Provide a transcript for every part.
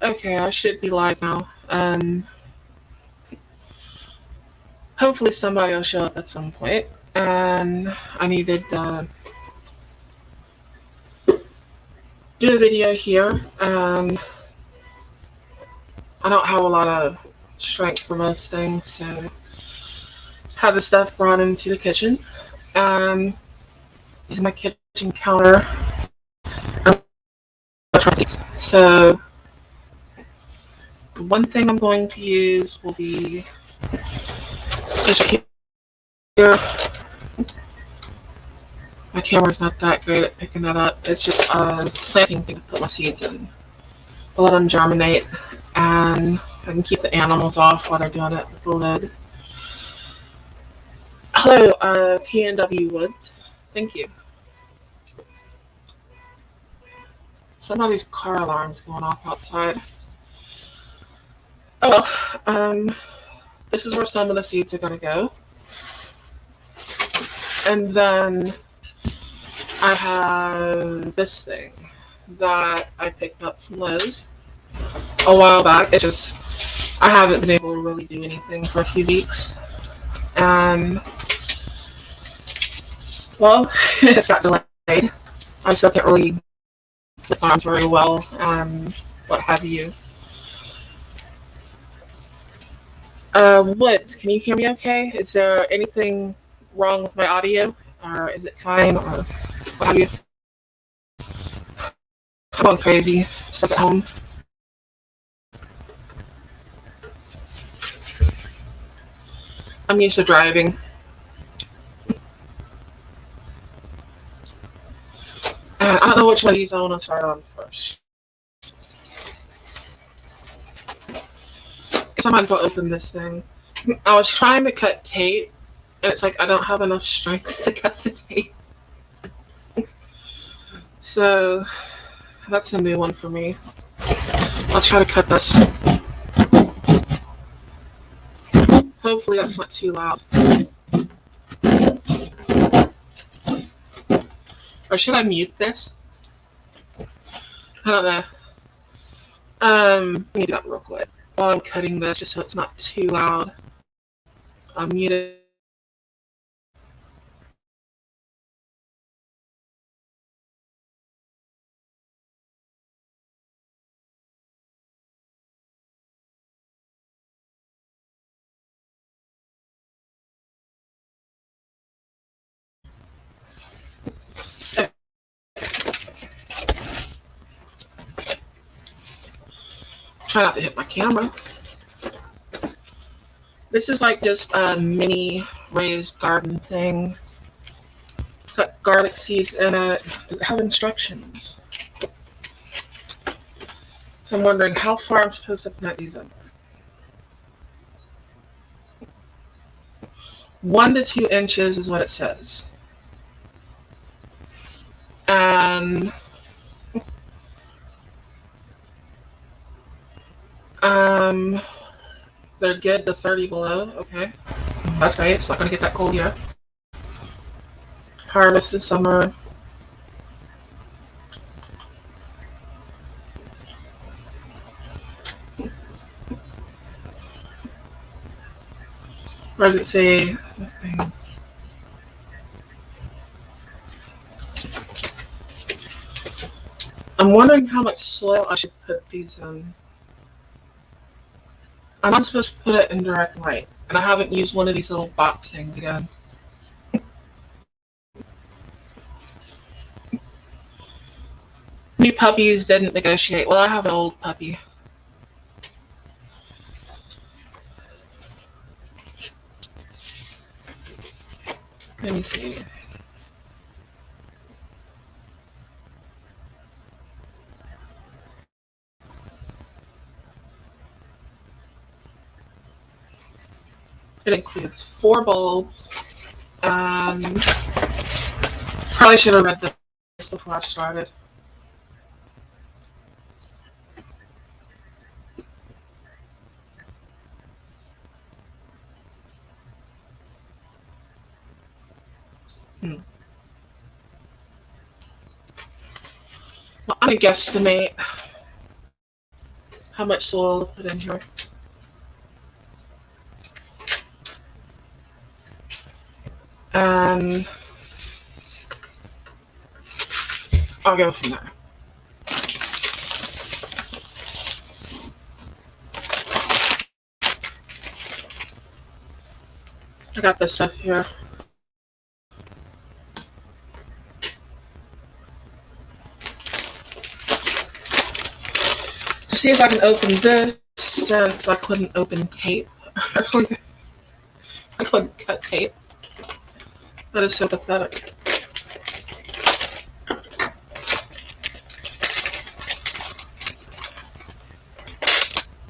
Okay, I should be live now. Hopefully somebody will show up at some point. And I needed to do a video here. I don't have a lot of strength for most things, so have the stuff brought into the kitchen. Use my kitchen counter. So the one thing I'm going to use will be just here. My camera's not that great at picking that up. It's just a planting thing to put my seeds in. I'll let them germinate, and I can keep the animals off while they're doing it with the lid. Hello, PNW Woods. Thank you. Somebody's car alarm's going off outside. Oh well, this is where some of the seeds are going to go. And then I have this thing that I picked up from Lowe's a while back. It's just, I haven't been able to really do anything for a few weeks. And, well, it's got delayed. I still can't really flip arms very well, what have you. Woods, can you hear me okay? Is there anything wrong with my audio? Or is it fine? Or what have you? I'm going crazy. Stuck at home. I'm used to driving. I don't know which one of these I want to start on first. Guess I might as well open this thing. I was trying to cut tape, and it's like I don't have enough strength to cut the tape. So that's a new one for me. I'll try to cut this. Hopefully that's not too loud. Or should I mute this? I don't know. Let me do that real quick while I'm cutting this, just so it's not too loud. I'll mute it. Try not to hit my camera. This is like just a mini raised garden thing. It's got garlic seeds in it. Does it have instructions? So I'm wondering how far I'm supposed to plant these in. 1 to 2 inches is what it says. And they're good to 30 below. Okay, that's great. It's not gonna get that cold yet. Harvest this summer. Where does it say? I'm wondering how much soil I should put these in. I'm not supposed to put it in direct light, and I haven't used one of these little box things again. New puppies didn't negotiate. Well, I have an old puppy. Let me see. It includes 4 bulbs. Probably should have read this before I started. Well, I'm gonna guesstimate how much soil to put in here. And I'll go from there. I got this stuff here. To see if I can open this, since I couldn't open tape earlier. I couldn't cut tape. That is so pathetic.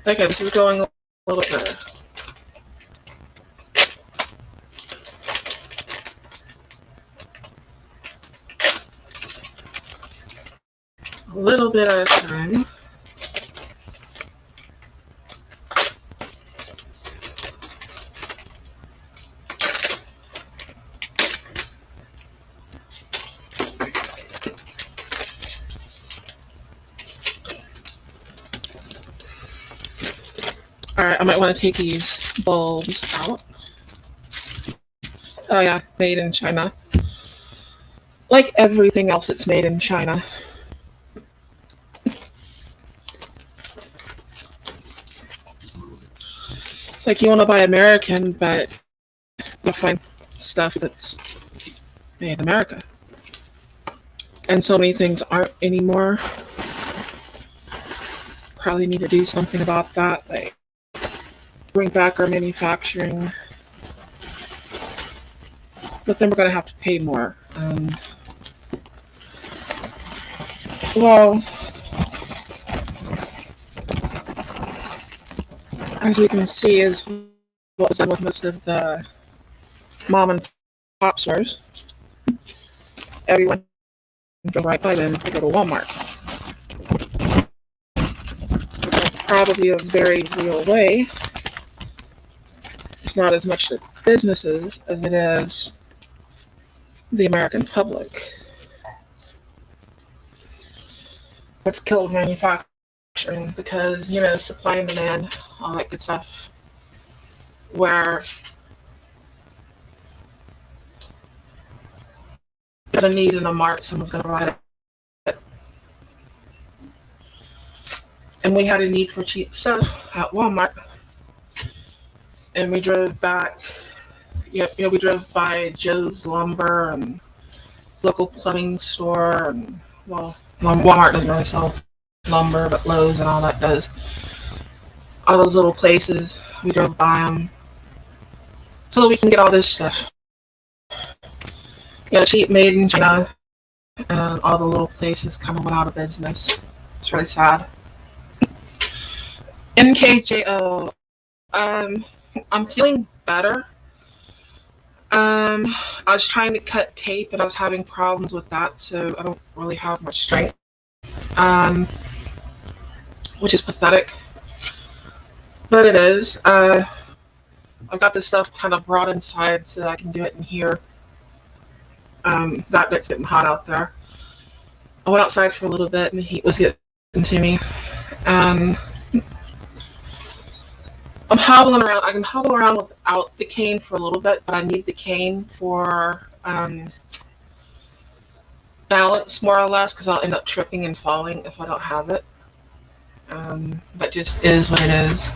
Okay, this is going a little bit better. A little bit at a time. Alright, I might want to take these bulbs out. Oh yeah, made in China. Like everything else, it's made in China. It's like you want to buy American, but you'll find stuff that's made in America. And so many things aren't anymore. Probably need to do something about that, like bring back our manufacturing. But then we're going to have to pay more. Well, as we can see, is what was done with most of the mom and pop stores. Everyone goes right by them to go to Walmart. That's probably a very real way. It's not as much the businesses as it is the American public. What's killed manufacturing because, you know, supply and demand, all that good stuff. Where there's a need in a mart, someone's going to provide it. And we had a need for cheap stuff at Walmart. And we drove back, we drove by Joe's Lumber and local plumbing store, and well, Walmart doesn't really sell lumber, but Lowe's and all that does. All those little places, we drove by them so that we can get all this stuff. Cheap, made in China, and all the little places kind of went out of business. It's really sad. NKJO. I'm feeling better. I was trying to cut tape and I was having problems with that, so I don't really have much strength. Which is pathetic. But it is. I've got this stuff kind of brought inside so that I can do it in here. That bit's getting hot out there. I went outside for a little bit and the heat was getting to me. I'm hobbling around. I can hobble around without the cane for a little bit, but I need the cane for balance, more or less, because I'll end up tripping and falling if I don't have it. That just is what it is.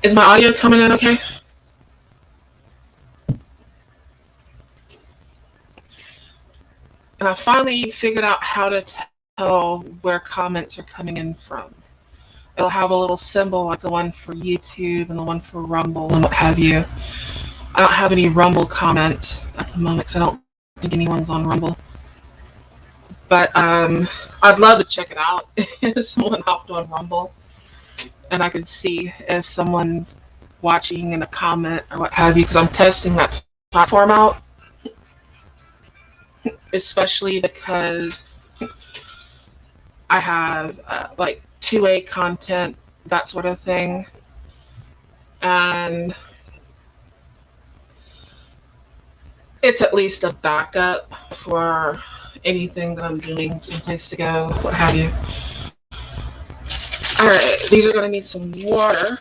Is my audio coming in okay? And I finally figured out how to tell where comments are coming in from. It'll have a little symbol like the one for YouTube and the one for Rumble and what have you. I don't have any Rumble comments at the moment because I don't think anyone's on Rumble. But I'd love to check it out if someone hopped on Rumble and I could see if someone's watching in a comment or what have you, because I'm testing that platform out. Especially because I have like 2A content, that sort of thing, and it's at least a backup for anything that I'm doing, someplace to go, what have you. Alright, these are going to need some water.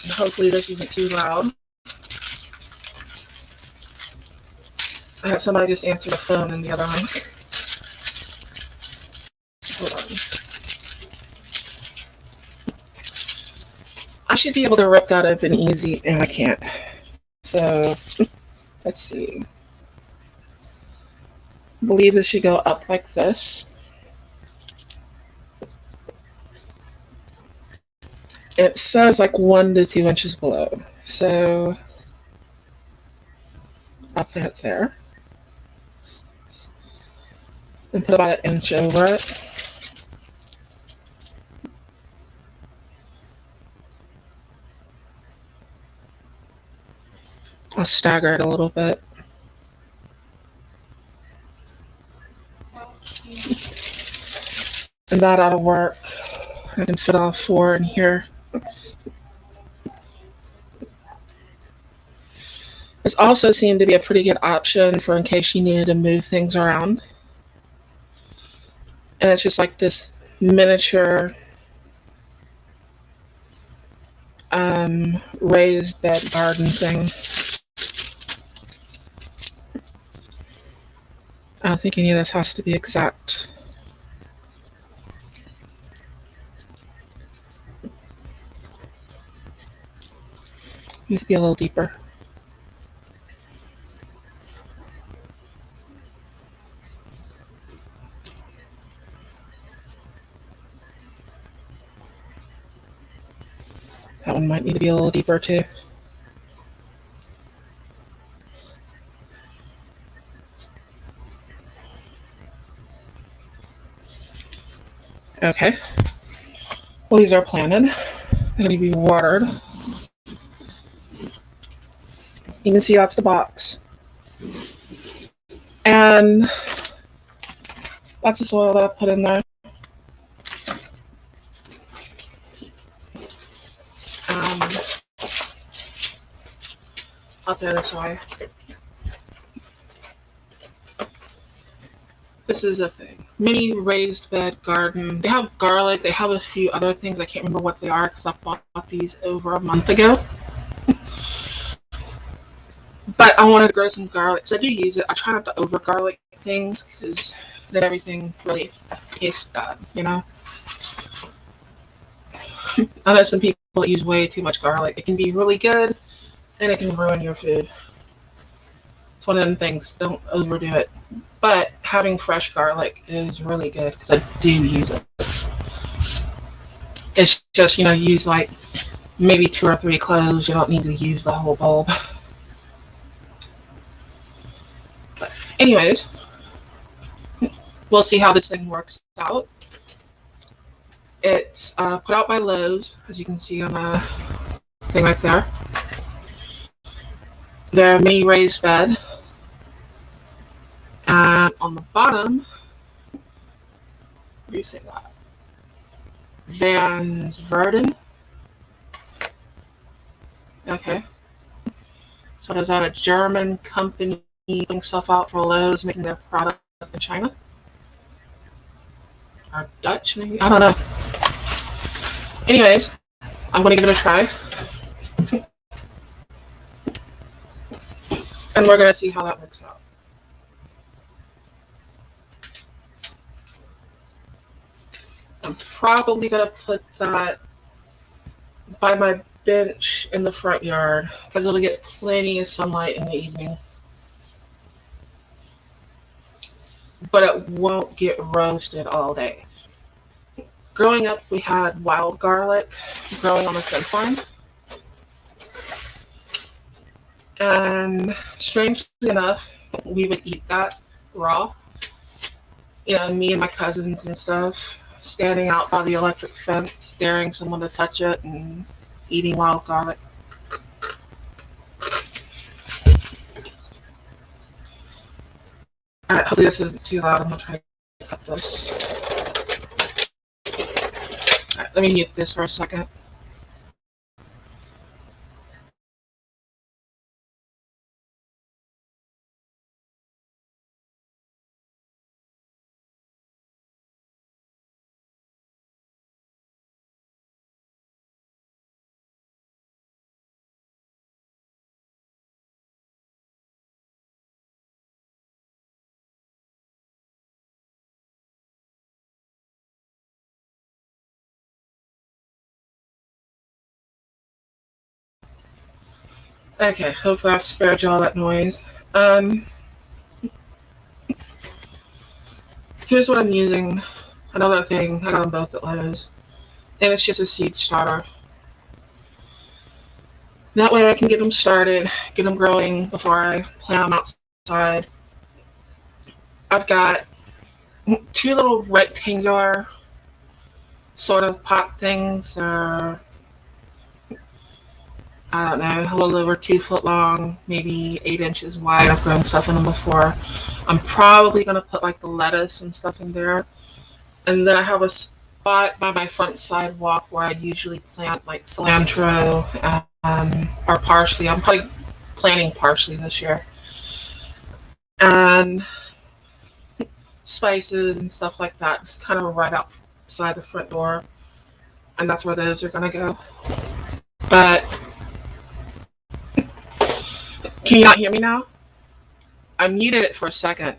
And hopefully this isn't too loud. I had somebody just answer the phone in the other line. Hold on. I should be able to rip that open easy, and I can't. So, let's see. I believe this should go up like this. It says like 1 to 2 inches below. So, I'll put it there. And put about 1 inch over it. I'll stagger it a little bit. And that ought to work. I can fit all 4 in here. This also seemed to be a pretty good option for in case you needed to move things around. And it's just like this miniature raised bed garden thing. I don't think any of this has to be exact. Needs to be a little deeper. That one might need to be a little deeper too. Okay. Well, these are planted. They're going to be watered. You can see that's the box. And that's the soil that I put in there. I'll throw this away. This is a thing. Mini raised bed garden. They have garlic. They have a few other things. I can't remember what they are because I bought these over a month ago. But I wanted to grow some garlic. So I do use it. I try not to over garlic things because then everything really tastes bad, you know? I know some people use way too much garlic. It can be really good and it can ruin your food. It's one of them things. Don't overdo it. But having fresh garlic is really good because I do use it. It's just, you know, use like maybe 2 or 3 cloves. You don't need to use the whole bulb. But anyways, we'll see how this thing works out. It's put out by Lowe's, as you can see on the thing right there. They're mini raised bed. And on the bottom, what do you say that? Van Verden. Okay. So is that a German company putting stuff out for Lowe's, making their product in China? Or Dutch, maybe? I don't know. Anyways, I'm going to give it a try. And we're going to see how that works out. I'm probably going to put that by my bench in the front yard because it'll get plenty of sunlight in the evening. But it won't get roasted all day. Growing up, we had wild garlic growing on the fence line. And strangely enough, we would eat that raw. You know, me and my cousins and stuff, standing out by the electric fence, daring someone to touch it and eating wild garlic. Alright, hopefully this isn't too loud. I'm going to try to cut this. Alright, let me mute this for a second. Okay, hopefully I spared you all that noise. Um, Here's what I'm using. Another thing, I got them both at Lowe's. And it's just a seed starter. That way I can get them started, get them growing before I plant them outside. I've got two little rectangular sort of pot things. I don't know, a little over 2 foot long, maybe 8 inches wide. I've grown stuff in them before. I'm probably going to put like the lettuce and stuff in there. And then I have a spot by my front sidewalk where I usually plant like cilantro or parsley. I'm probably planting parsley this year. And spices and stuff like that, just kind of right outside the front door. And that's where those are going to go. But can you not hear me now? I muted it for a second.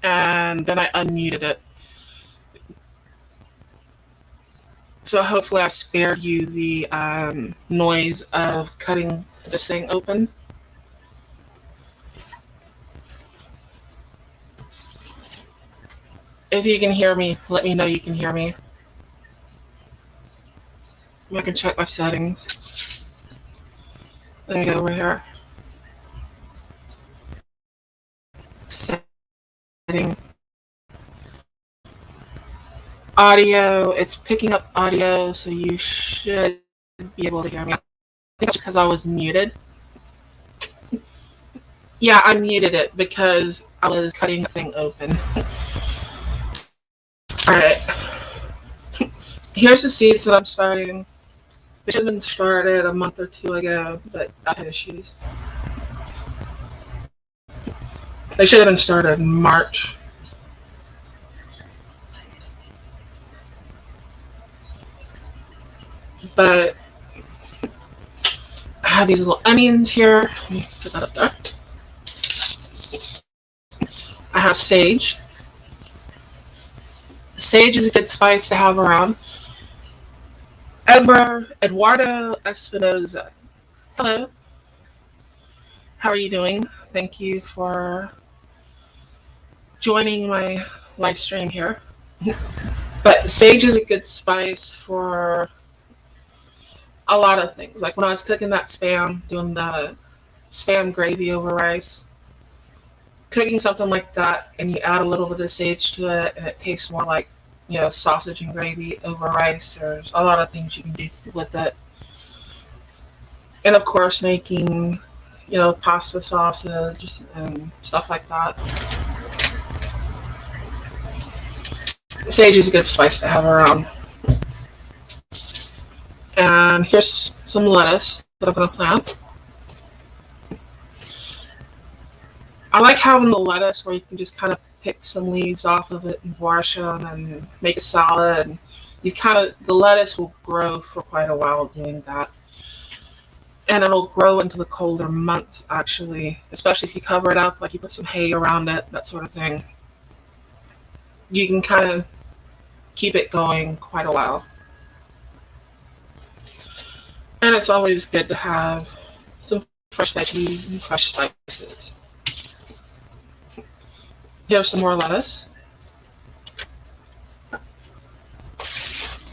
And then I unmuted it. So hopefully I spared you the noise of cutting this thing open. If you can hear me, let me know you can hear me. I can check my settings. Let me go over here. Setting. Audio, it's picking up audio, so you should be able to hear me. I think that's because I was muted. Yeah, I muted it because I was cutting the thing open. Alright. Here's the seeds that I'm starting. They should have been started a month or two ago, but I had issues. They should have been started in March. But I have these little onions here. Let me put that up there. I have sage. Sage is a good spice to have around. Eduardo Espinoza. Hello. How are you doing? Thank you for joining my live stream here. But sage is a good spice for a lot of things. Like when I was cooking that spam, doing the spam gravy over rice, cooking something like that, and you add a little bit of sage to it, and it tastes more like, you know, sausage and gravy over rice. There's a lot of things you can do with it. And of course, making, you know, pasta sausage and stuff like that. Sage is a good spice to have around. And here's some lettuce that I'm going to plant. I like having the lettuce where you can just kind of pick some leaves off of it and wash them and make a salad. And the lettuce will grow for quite a while doing that. And it'll grow into the colder months, actually, especially if you cover it up, like you put some hay around it, that sort of thing. You can kind of keep it going quite a while. And it's always good to have some fresh veggies and fresh spices. Here's some more lettuce.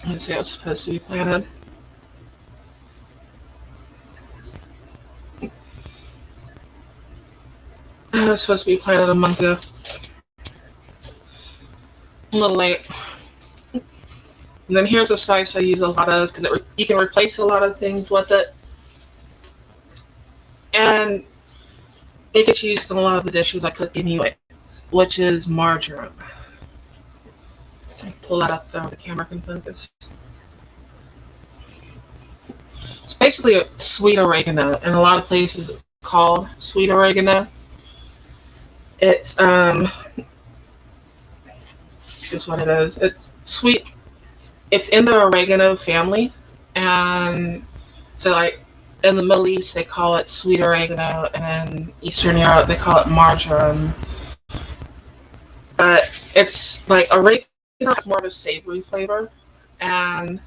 Let's see how it's supposed to be planted. It was supposed to be planted a month ago. A little late. And then here's a spice I use a lot of because you can replace a lot of things with it. And it gets used in a lot of the dishes I cook anyway, which is marjoram. Pull that up there, the camera can focus. It's basically a sweet oregano. In a lot of places it's called sweet oregano. It's just what it is. It's sweet. It's in the oregano family, and so like in the Middle East they call it sweet oregano, and in Eastern Europe they call it marjoram. But it's like oregano has more of a savory flavor, and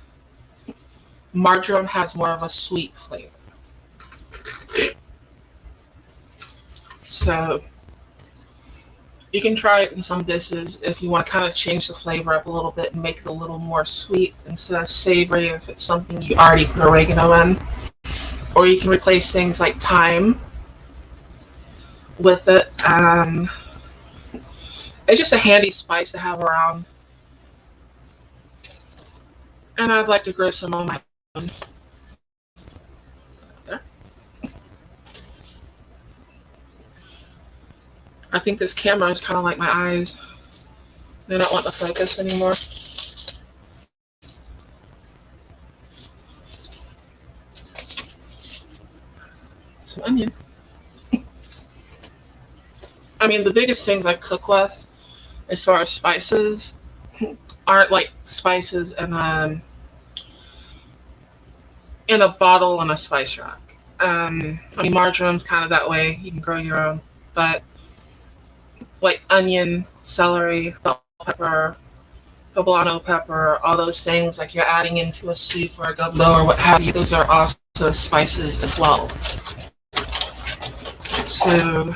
marjoram has more of a sweet flavor. So you can try it in some dishes if you want to kind of change the flavor up a little bit and make it a little more sweet instead of savory if it's something you already put oregano in. Or you can replace things like thyme with it. It's just a handy spice to have around. And I'd like to grow some on my own. There. I think this camera is kind of like my eyes. They don't want the focus anymore. Some onion. I mean, the biggest things I cook with, as far as spices, aren't like spices in a bottle on a spice rack. I mean, marjoram's kind of that way. You can grow your own, but like onion, celery, bell pepper, poblano pepper, all those things like you're adding into a soup or a gumbo or what have you, those are also spices as well. So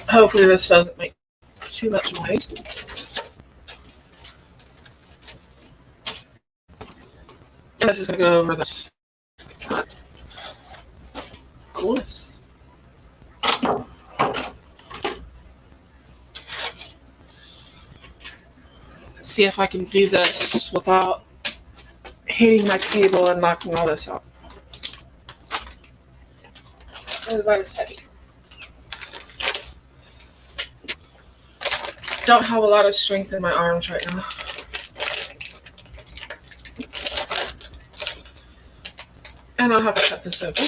hopefully this doesn't make too much noise. And this is going to go over this. Coolness. Let's see if I can do this without hitting my table and knocking all this out. It's about as heavy. Don't have a lot of strength in my arms right now. And I'll have to cut this open.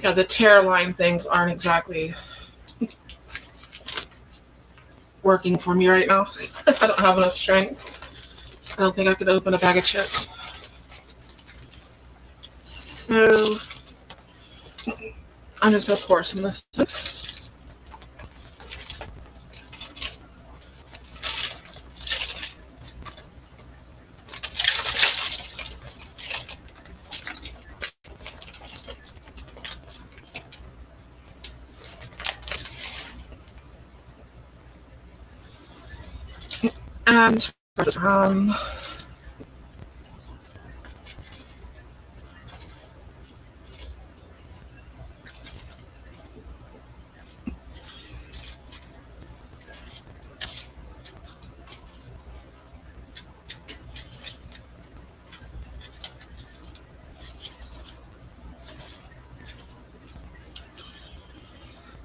Yeah, the tear line things aren't exactly working for me right now. I don't have enough strength. I don't think I could open a bag of chips. So I'm just going to pour some of this and spread this around.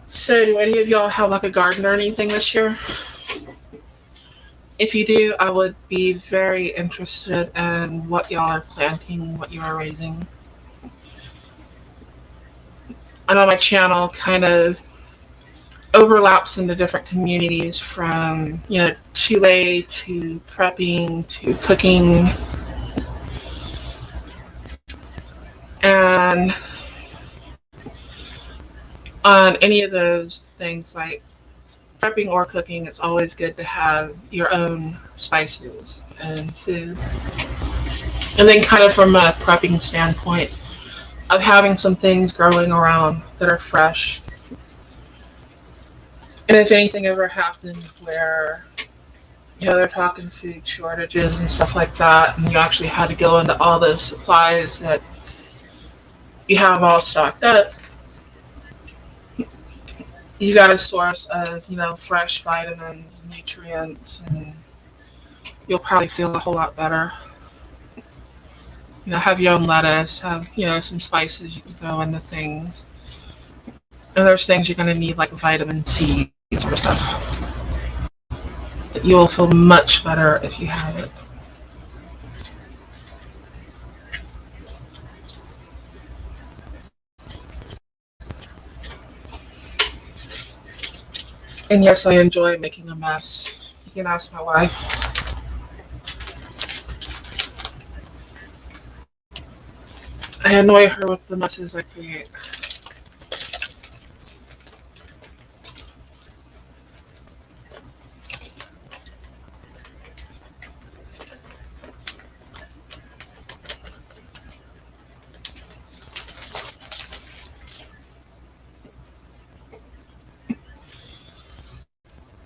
So do any of y'all have like a garden or anything this year? If you do, I would be very interested in what y'all are planting, what you are raising. I know my channel kind of overlaps into different communities from, Chile to prepping to cooking. And on any of those things like prepping or cooking, it's always good to have your own spices and food. And then kind of from a prepping standpoint of having some things growing around that are fresh. And if anything ever happened where, they're talking food shortages and stuff like that, and you actually had to go into all those supplies that you have all stocked up, you got a source of, fresh vitamins, nutrients, and you'll probably feel a whole lot better. Have your own lettuce, have, some spices you can throw into things. And there's things you're going to need like vitamin C, sort of stuff. But you will feel much better if you have it. And yes, I enjoy making a mess You can ask my wife. I annoy her with the messes I create.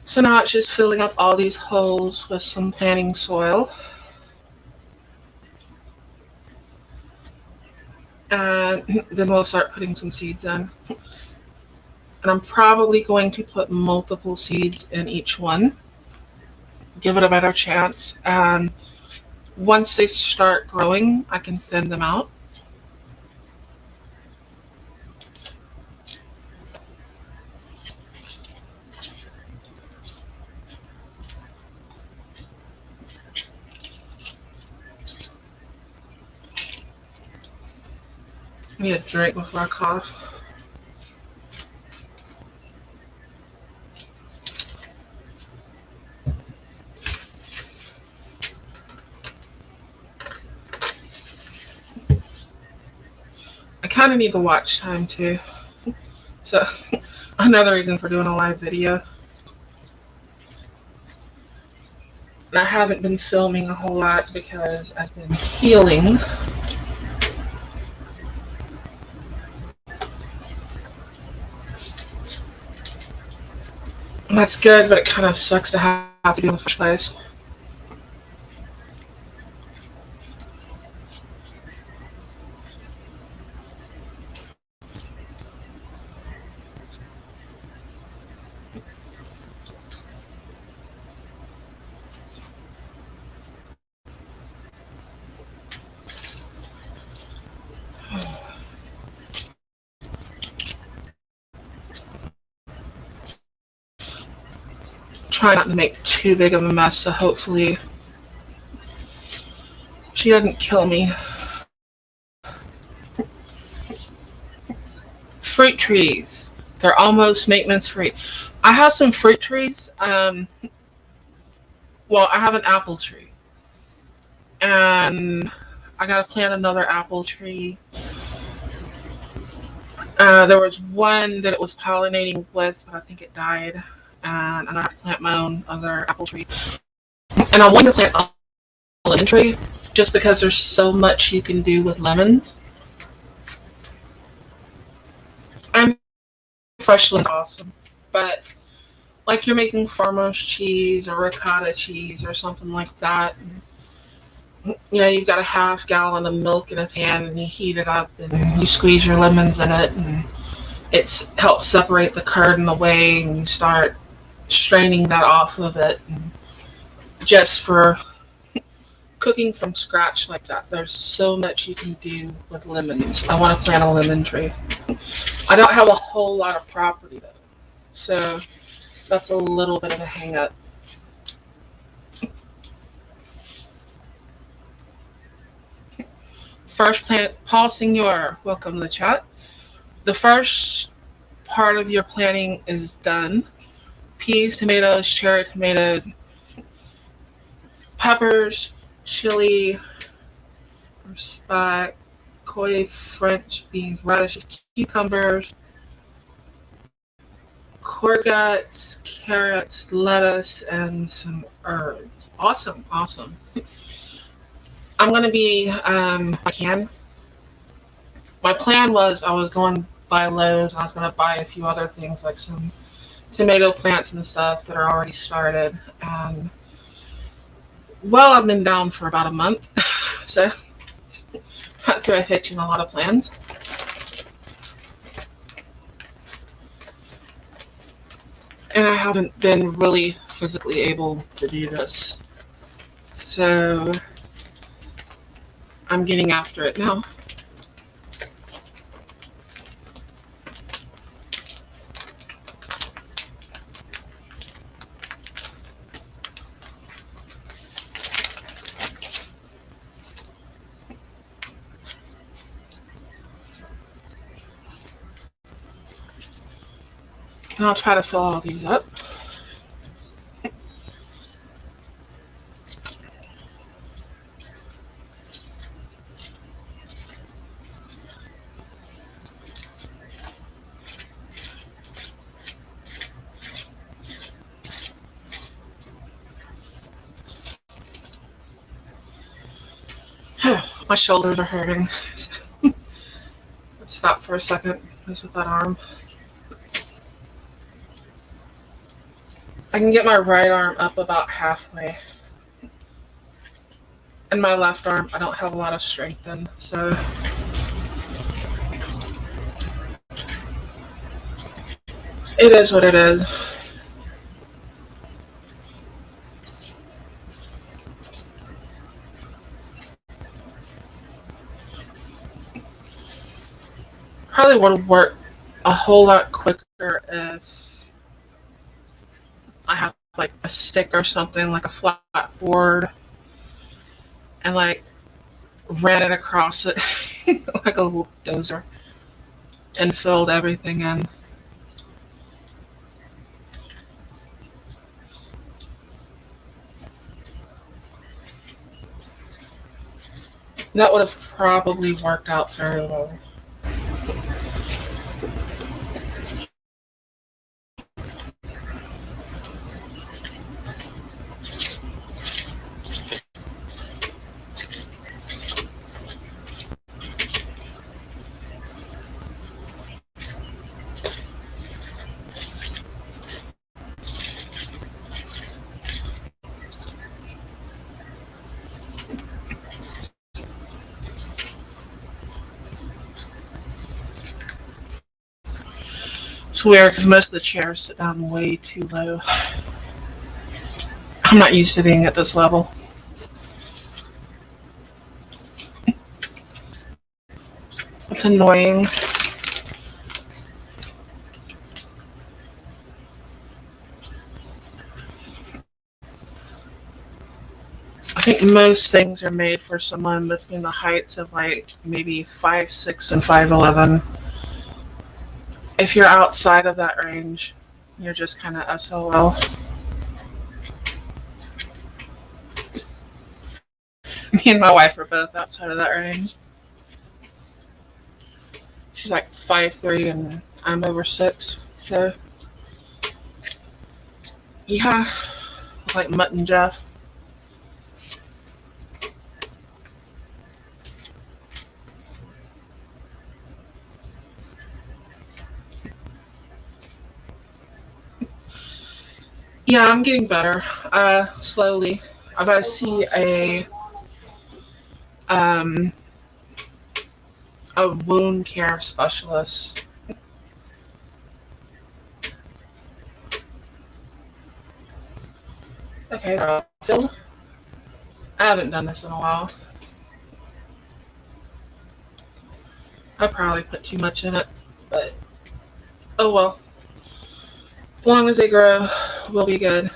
So now it's just filling up all these holes with some planting soil. And then we'll start putting some seeds in. And I'm probably going to put multiple seeds in each one. Give it a better chance. And once they start growing, I can thin them out. I need a drink before I cough. I kind of need the watch time too. So another reason for doing a live video. And I haven't been filming a whole lot because I've been healing. And that's good, but it kind of sucks to have to do in the first place. Try not to make too big of a mess, so hopefully she doesn't kill me. Fruit trees. They're almost maintenance free. I have some fruit trees. Well, I have an apple tree. And I gotta plant another apple tree. There was one that it was pollinating with, but I think it died. And I'm gonna have to plant my own other apple tree. And I want to plant a lemon tree just because there's so much you can do with lemons. And fresh lemon's awesome. But like you're making farmer's cheese or ricotta cheese or something like that. You know, you've got a half gallon of milk in a pan and you heat it up and you squeeze your lemons in it and it helps separate the curd and the whey and you start straining that off of it. And just for cooking from scratch like that, there's so much you can do with lemons. I want to plant a lemon tree. I don't have a whole lot of property though, so that's a little bit of a hang up. First plant, Paul Senior, welcome to the chat. The first part of your planting is done. Peas, tomatoes, cherry tomatoes, peppers, chili, spike, koi, French beans, radishes, cucumbers, courgettes, carrots, lettuce, and some herbs. Awesome, awesome. I'm going to be, my plan was I was going by Lowe's and I was going to buy a few other things like some tomato plants and stuff that are already started. And well, I've been down for about a month, so I threw a hitch in a lot of plans. And I haven't been really physically able to do this. So I'm getting after it now. And I'll try to fill all these up. My shoulders are hurting. Let's stop for a second. Just with that arm. I can get my right arm up about halfway. And my left arm, I don't have a lot of strength in, so it is what it is. Probably would work a whole lot quicker if I have like a stick or something, like a flat board, and like ran it across it like a little dozer and filled everything in. That would have probably worked out very well. It's weird because most of the chairs sit down way too low. I'm not used to being at this level. It's annoying. I think most things are made for someone between the heights of like maybe 5'6" and 5'11". If you're outside of that range, you're just kind of SOL. Me and my wife are both outside of that range. She's like 5'3" and I'm over 6. So, yeah, like Mutt and Jeff. Yeah, I'm getting better. Slowly. I gotta see a wound care specialist. Okay, Phil. I haven't done this in a while. I probably put too much in it, but oh well. As long as they grow, we'll be good.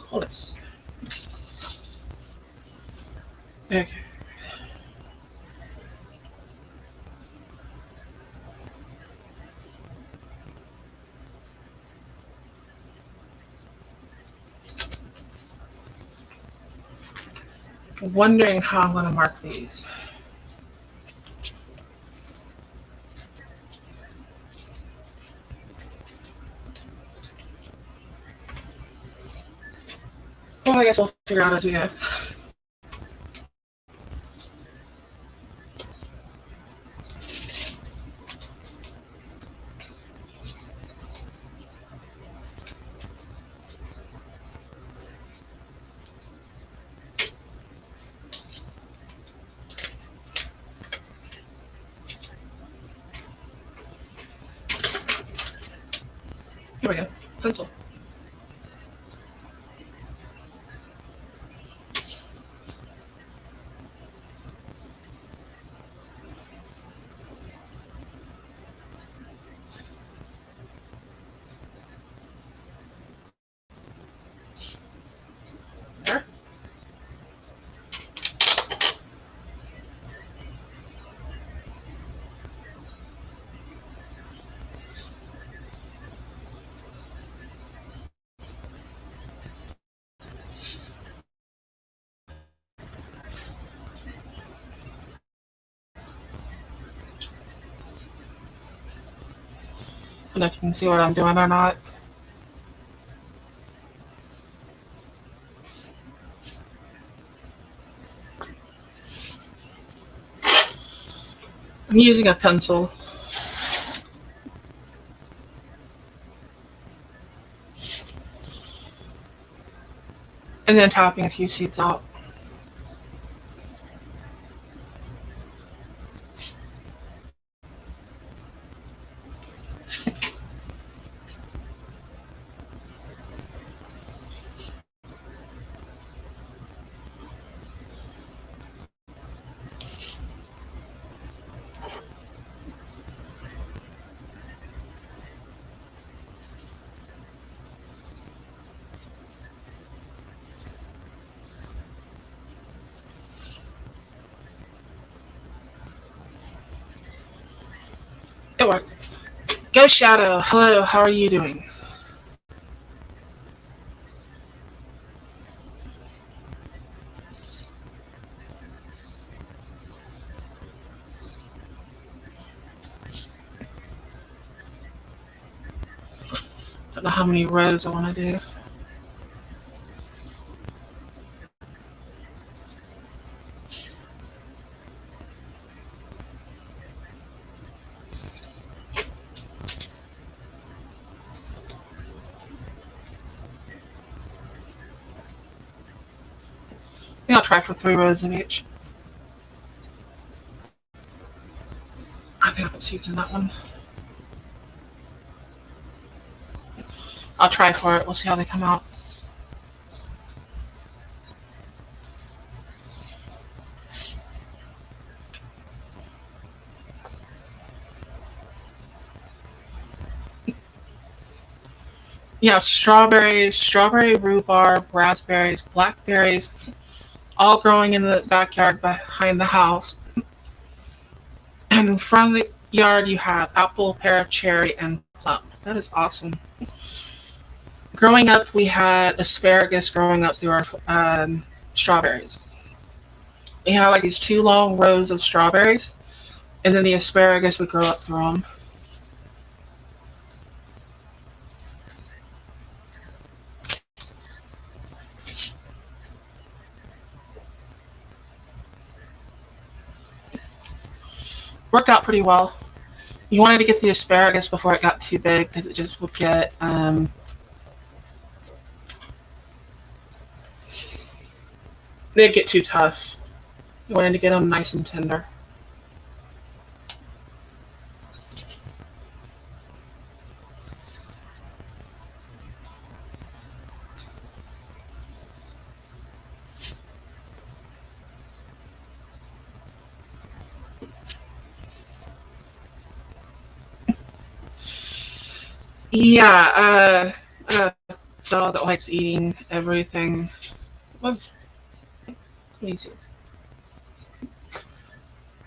Hold this. Okay. Wondering how I'm going to mark these. Well, I guess we'll figure out as we go. Here we go. Pencil. There. don't know if you can see what I'm doing or not. I'm using a pencil. And then tapping a few seeds out. It works. Go Shadow. Hello, how are you doing? Don't know how many rows I want to do. I think I'll try for 3 rows in each. I think I put seeds in that one. I'll try for it. We'll see how they come out. Yeah, strawberries, strawberry rhubarb, raspberries, blackberries, all growing in the backyard behind the house. And in front of the yard, you have apple, pear, cherry, and plum. That is awesome. Growing up, we had asparagus growing up through our strawberries. We had like these 2 long rows of strawberries, and then the asparagus would grow up through them. Worked out pretty well. You wanted to get the asparagus before it got too big because it just would get they'd get too tough. You wanted to get them nice and tender. Yeah, a dog that likes eating everything. What? Let me see.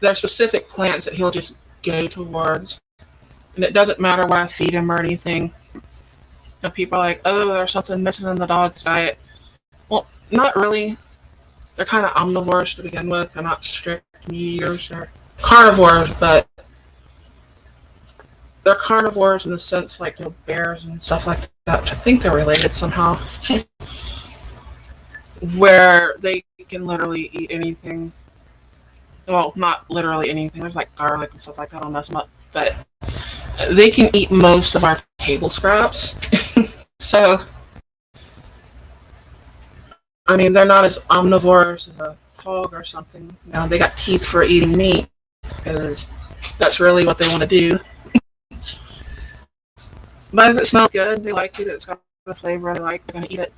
There are specific plants that he'll just go towards, and it doesn't matter what I feed him or anything. People are like, "Oh, there's something missing in the dog's diet." Well, not really. They're kind of omnivores to begin with. They're not strict meat eaters. They're carnivores, but they're carnivores in the sense like bears and stuff like that, which I think they're related somehow, where they can literally eat anything. Well, not literally anything. There's like garlic and stuff like that. I'll mess them up, but they can eat most of our table scraps. So, I mean, they're not as omnivores as a hog or something. You know, they got teeth for eating meat because that's really what they want to do. But if it smells good, they like it. It's got the flavor they like. They're gonna eat it.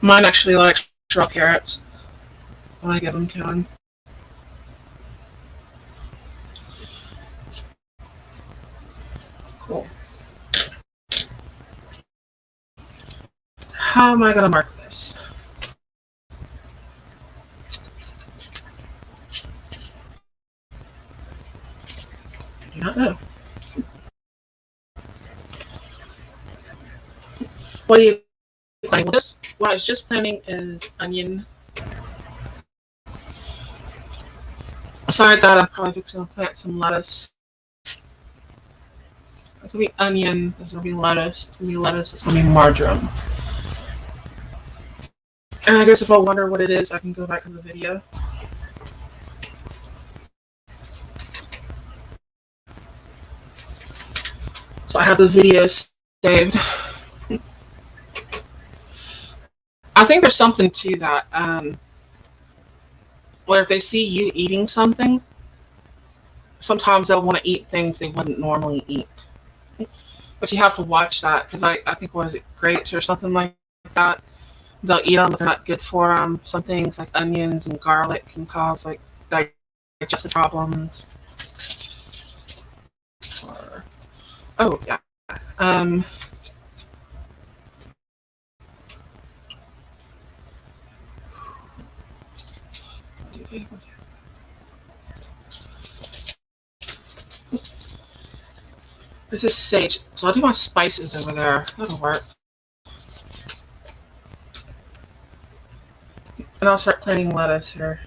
Mine actually likes raw carrots when I give them to him. Cool. How am I going to mark this? I do not know. What are you planning? What I was just planning is onion. Besides that, I'm probably fixing to plant some lettuce. It's gonna be onion. It's gonna be lettuce. It's gonna be lettuce. It's gonna be marjoram. And I guess if I wonder what it is, I can go back to the video. So I have the video saved. I think there's something to that. Where if they see you eating something, sometimes they'll want to eat things they wouldn't normally eat. But you have to watch that because I think, was it grapes or something like that? They'll eat them, but they're not good for them. Some things like onions and garlic can cause like digestive problems. Or, oh yeah. This is sage, so I'll do my spices over there. That'll work. And I'll start planting lettuce here.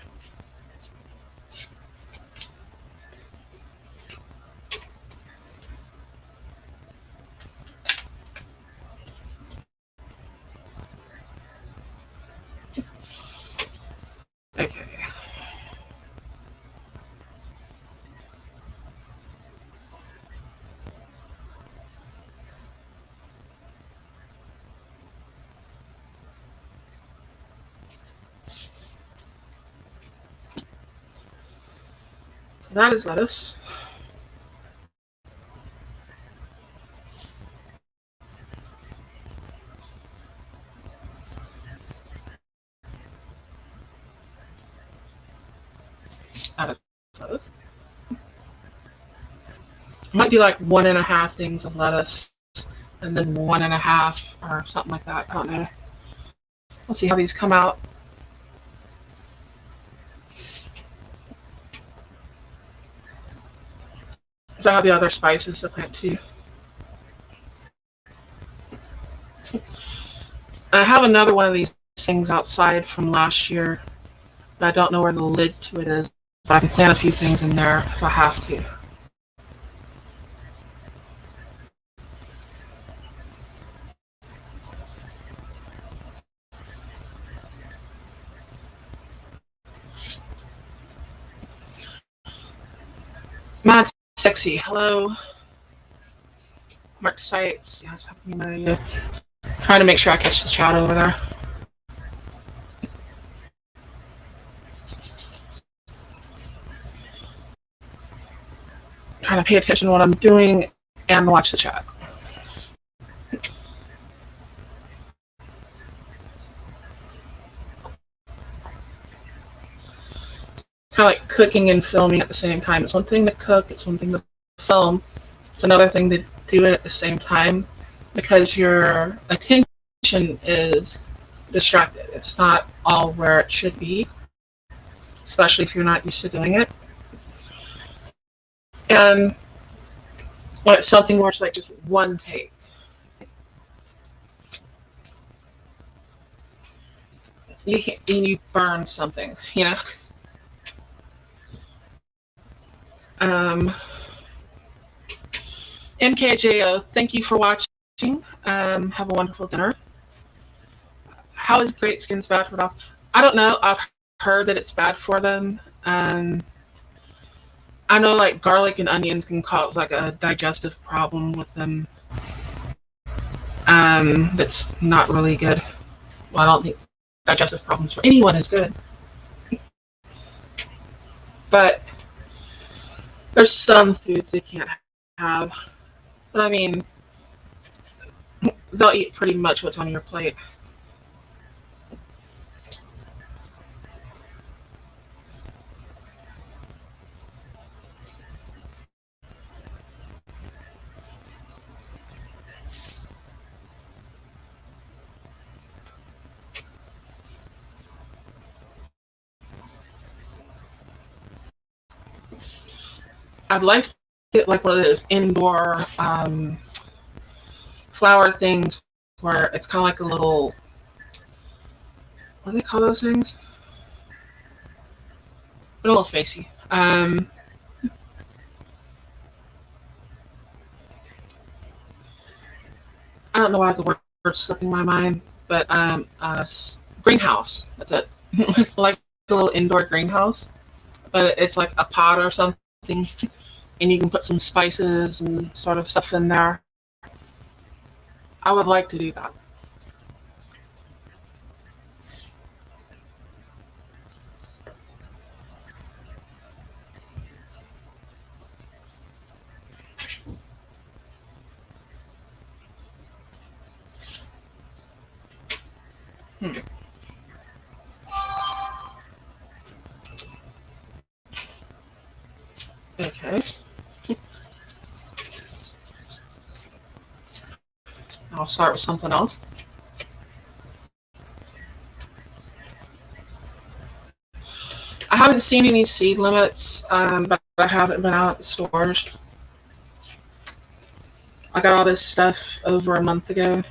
Okay. That is lettuce. That is lettuce. Might be like 1.5 things of lettuce, and then 1.5 or something like that. I don't know. Let's see how these come out. So I have the other spices to plant too. I have another one of these things outside from last year, but I don't know where the lid to it is. But I can plant a few things in there if I have to. Mad Sexy, hello. Mark Sites, yes, happy New Year. Trying to make sure I catch the chat over there. Trying to pay attention to what I'm doing and watch the chat. Kind of like cooking and filming at the same time. It's one thing to cook, it's one thing to film. It's another thing to do it at the same time because your attention is distracted. It's not all where it should be, especially if you're not used to doing it. And when it's something where it's like just one take, you burn something, you know. MKJO, thank you for watching. Have a wonderful dinner. How is grape skins bad for dogs? I don't know. I've heard that it's bad for them. I know like garlic and onions can cause like a digestive problem with them. That's not really good. Well, I don't think digestive problems for anyone is good. But there's some foods they can't have. But I mean, they'll eat pretty much what's on your plate. I'd like to get like one of those indoor flower things where it's kind of like a little, what do they call those things? A little spacey. I don't know why the word's slipping my mind, but greenhouse. That's it. Like a little indoor greenhouse, but it's like a pot or something, and you can put some spices and sort of stuff in there. I would like to do that. Hmm. Okay. I'll start with something else. I haven't seen any seed limits, but I haven't been out at the stores. I got all this stuff over a month ago,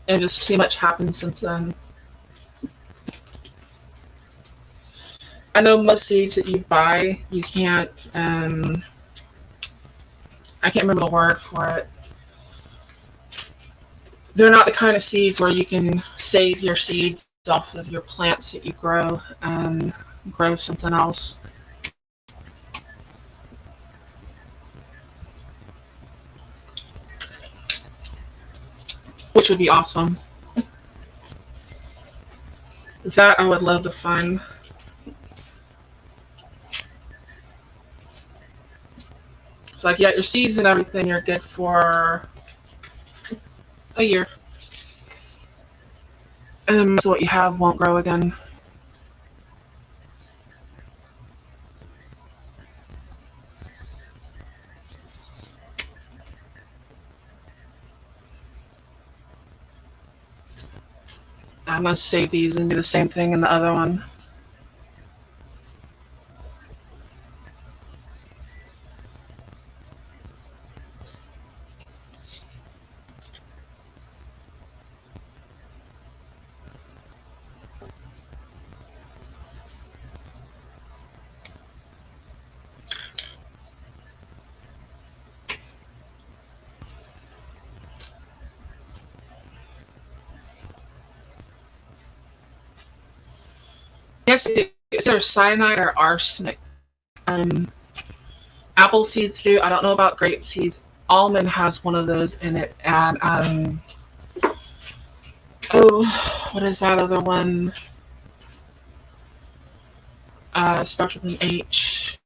and just too much happened since then. I know most seeds that you buy, you can't, I can't remember the word for it. They're not the kind of seeds where you can save your seeds off of your plants that you grow and grow something else. Which would be awesome. That I would love to find. It's like, yeah, your seeds and everything are good for a year. And then most of what you have won't grow again. I'm going to save these and do the same thing in the other one. Yes, is there cyanide or arsenic? Apple seeds do. I don't know about grape seeds. Almond has one of those in it, and oh, what is that other one? Starts with an H,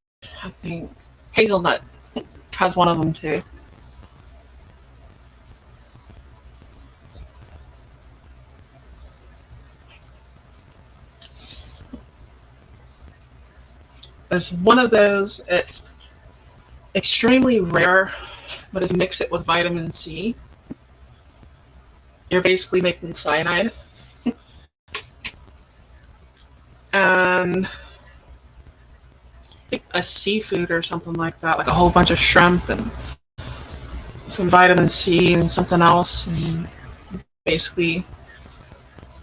I think. Hazelnut has one of them too. There's one of those. It's extremely rare, but if you mix it with vitamin C, you're basically making cyanide. And a seafood or something like that, like a whole bunch of shrimp and some vitamin C and something else, and basically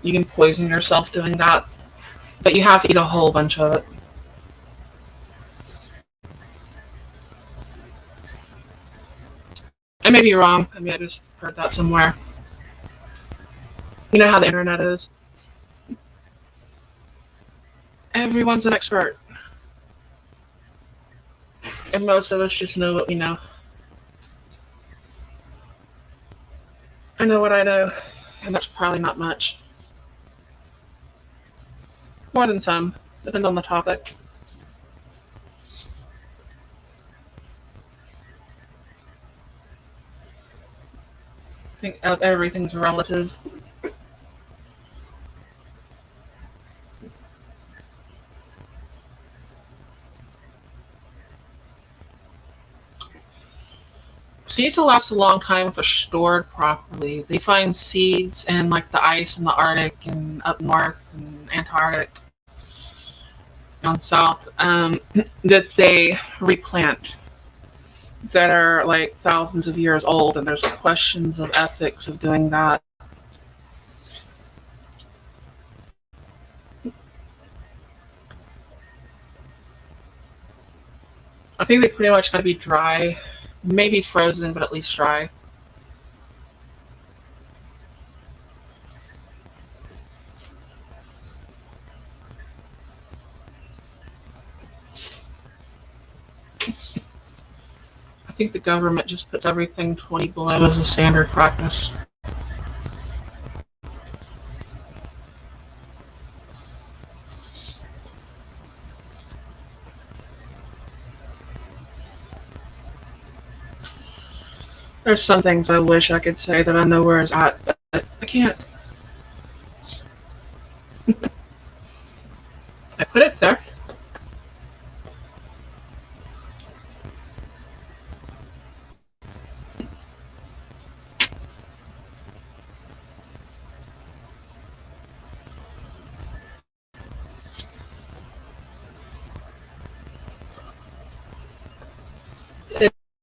you can poison yourself doing that, but you have to eat a whole bunch of it. I may be wrong. I mean, I just heard that somewhere. You know how the internet is. Everyone's an expert. And most of us just know what we know. I know what I know, and that's probably not much. More than some, depends on the topic. I think everything's relative. Seeds will last a long time if they're stored properly. They find seeds in like the ice in the Arctic and up north and Antarctic down south that they replant. that are like thousands of years old, and there's questions of ethics of doing that. I think they pretty much got to be dry, maybe frozen, but at least dry. I think the government just puts everything 20 below as a standard practice. There's some things I wish I could say that I know where it's at, but I can't. I put it there.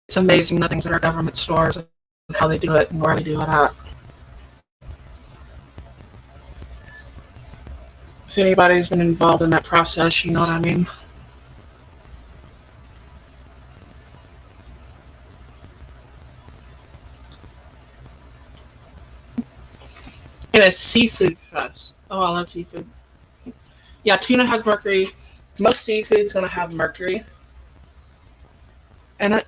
It's amazing the things that are government stores and how they do it and where they do it at. If anybody's been involved in that process, you know what I mean. And a seafood fest. Oh, I love seafood. Yeah, tuna has mercury. Most seafood's gonna have mercury in it.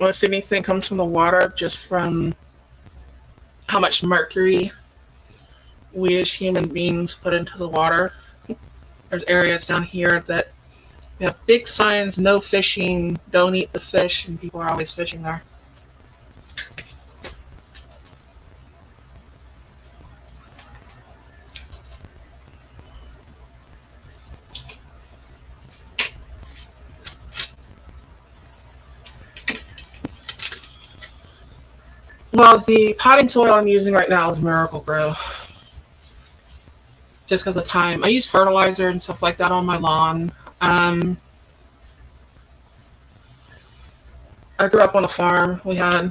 Unless anything comes from the water, just from how much mercury we as human beings put into the water. There's areas down here that have big signs, no fishing, don't eat the fish, and people are always fishing there. Well, the potting soil I'm using right now is Miracle Grow. Just because of time. I use fertilizer and stuff like that on my lawn. I grew up on a farm. We had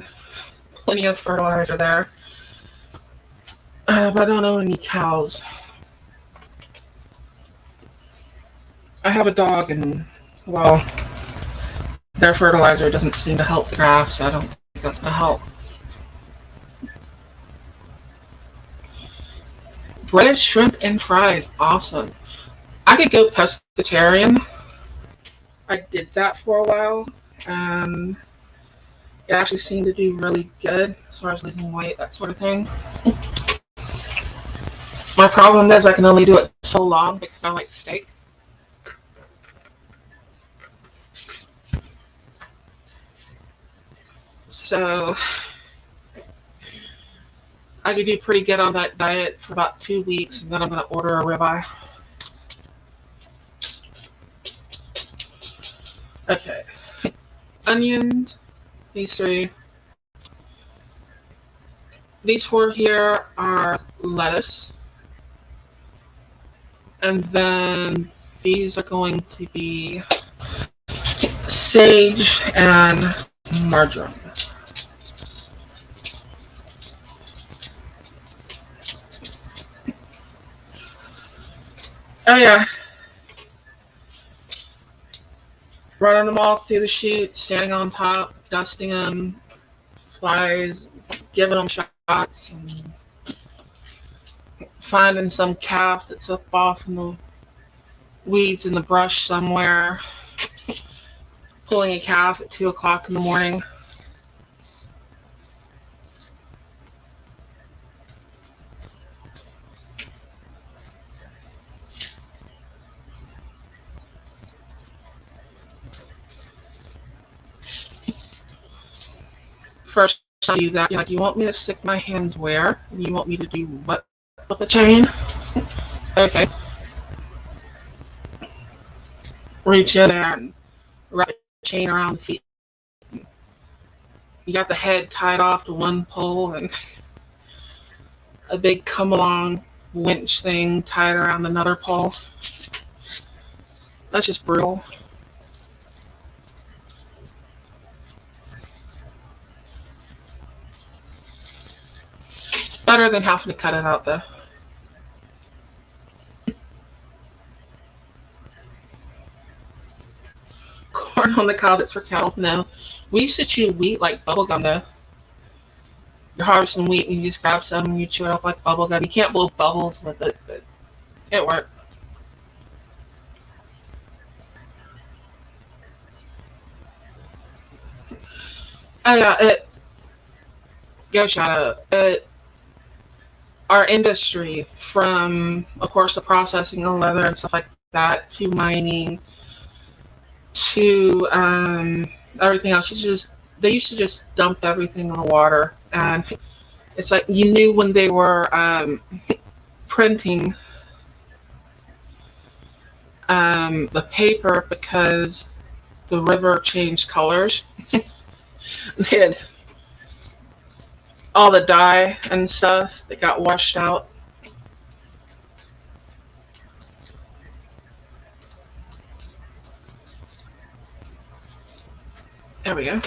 plenty of fertilizer there. But I don't own any cows. I have a dog, and, well, their fertilizer doesn't seem to help the grass, so I don't think that's going to help. Bread, shrimp, and fries. Awesome. I could go pescatarian. I did that for a while. It actually seemed to do really good as far as losing weight, that sort of thing. My problem is I can only do it so long because I like steak. So I could do pretty good on that diet for about 2 weeks, and then I'm going to order a ribeye. Okay. Onions, these 3. These 4 here are lettuce. And then these are going to be sage and marjoram. Oh yeah. Running them all through the chute, standing on top, dusting them, flies, giving them shots, and finding some calf that's up off in the weeds in the brush somewhere, pulling a calf at 2 o'clock in the morning. First time you do that, you're like, you want me to stick my hands where? And you want me to do what with the chain? Okay. Reach in there and wrap the chain around the feet. You got the head tied off to one pole and a big come along winch thing tied around another pole. That's just brutal. better than having to cut it out though. Corn on the cob that's for cattle? No. We used to chew wheat like bubblegum though. You're harvesting wheat and you just grab some and you chew it up like bubblegum. You can't blow bubbles with it, but it worked. Oh yeah, yo shout out. Our industry, from of course the processing of leather and stuff like that, to mining, to everything else. They used to just dump everything in the water, and it's like you knew when they were printing the paper because the river changed colors. They had all the dye and stuff that got washed out. There we go.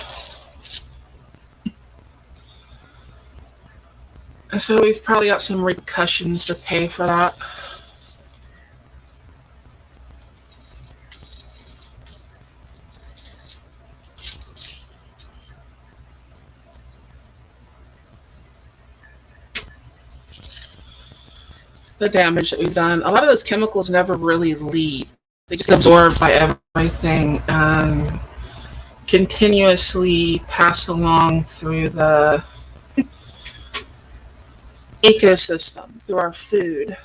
And so we've probably got some repercussions to pay for that. The damage that we've done. A lot of those chemicals never really leave. They just get absorbed by everything and continuously pass along through the ecosystem, through our food.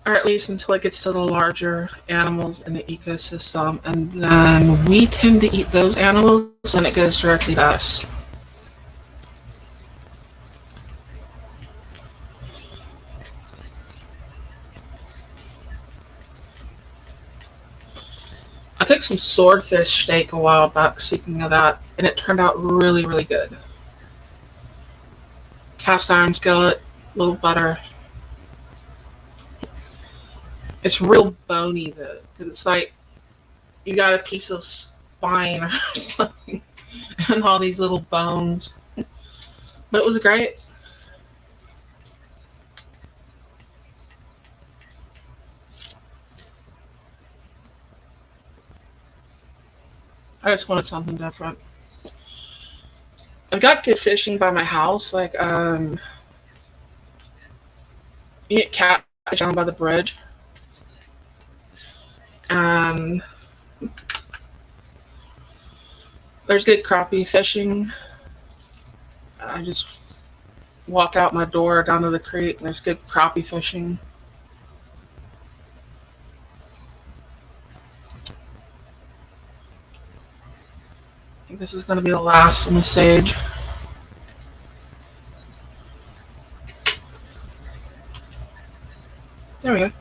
Or at least until it gets to the larger animals in the ecosystem, and then we tend to eat those animals and it goes directly to us. I cooked some swordfish steak a while back, speaking of that, and it turned out really, really good. Cast iron skillet, little butter. It's real bony though, because it's like you got a piece of spine or something, and all these little bones. But it was great. I just wanted something different. I've got good fishing by my house, like you get catfish down by the bridge. There's good crappie fishing. I just walk out my door down to the creek and there's good crappie fishing. I think this is going to be the last in the sage. There we go.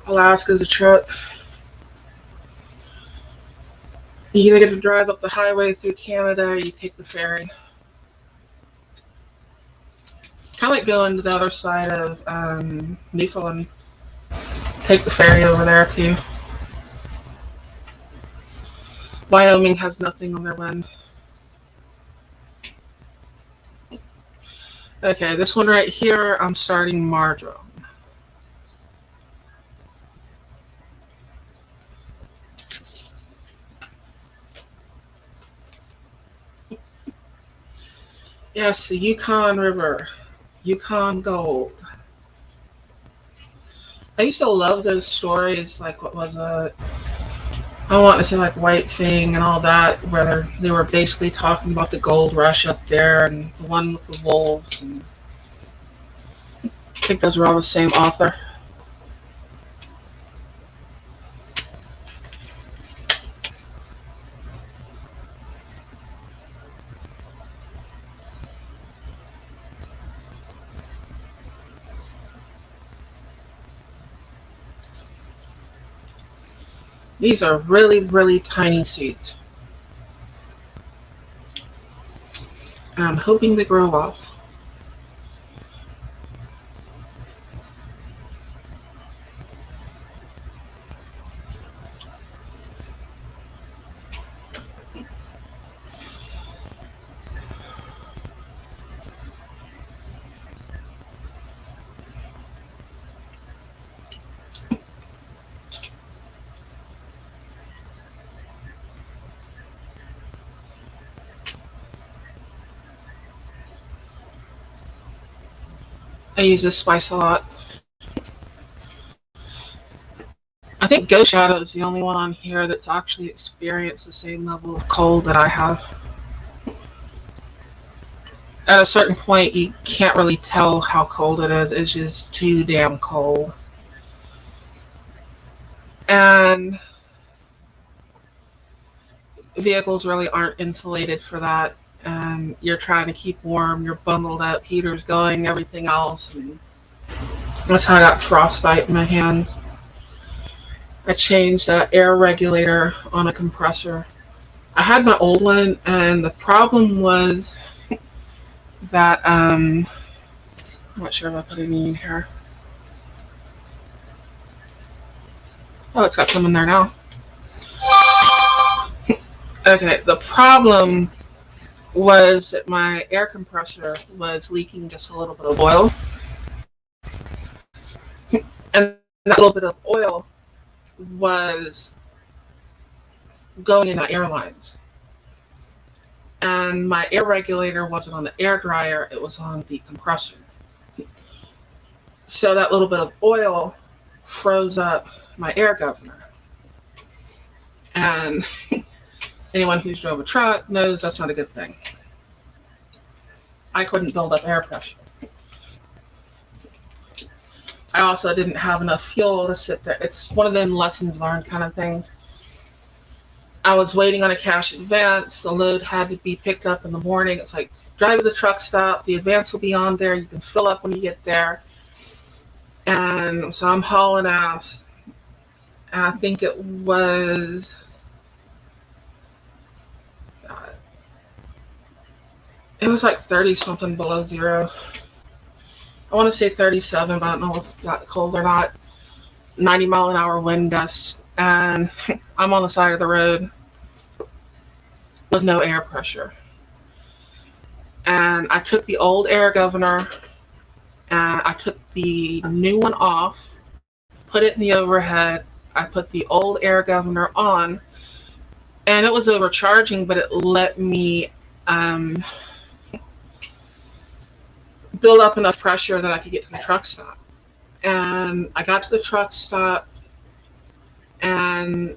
Alaska's a trip. You either get to drive up the highway through Canada or you take the ferry. Kind of like going to the other side of Newfoundland. Take the ferry over there too. Wyoming has nothing on their land. Okay, this one right here, I'm starting Marjoram. Yes, the Yukon River, Yukon Gold. I used to love those stories, like what was it? I want to say like White Fang and all that, where they were basically talking about the gold rush up there and the one with the wolves. And I think those were all the same author. These are really, really tiny seeds. And I'm hoping they grow well. I use this spice a lot. I think Ghost Shadow is the only one on here that's actually experienced the same level of cold that I have. At a certain point, you can't really tell how cold it is. It's just too damn cold. And vehicles really aren't insulated for that. And you're trying to keep warm, you're bundled up, heaters going, everything else. And that's how I got frostbite in my hands. I changed that air regulator on a compressor. I had my old one, and the problem was that I'm not sure if I put any in here. Oh, it's got some in there now. Okay, the problem was that my air compressor was leaking just a little bit of oil. And that little bit of oil was going in the air lines. And my air regulator wasn't on the air dryer, it was on the compressor. So that little bit of oil froze up my air governor. And anyone who's drove a truck knows that's not a good thing. I couldn't build up air pressure. I also didn't have enough fuel to sit there. It's one of them lessons learned kind of things. I was waiting on a cash advance. The load had to be picked up in the morning. It's like, drive to the truck stop. The advance will be on there. You can fill up when you get there. And so I'm hauling ass. And I think it was, God, it was like 30 something below zero. I want to say 37, but I don't know if it's that cold or not. 90-mile-an-hour wind gusts. And I'm on the side of the road with no air pressure. And I took the old air governor and I took the new one off, put it in the overhead. I put the old air governor on, and it was overcharging, but it let me build up enough pressure that I could get to the truck stop. And I got to the truck stop, and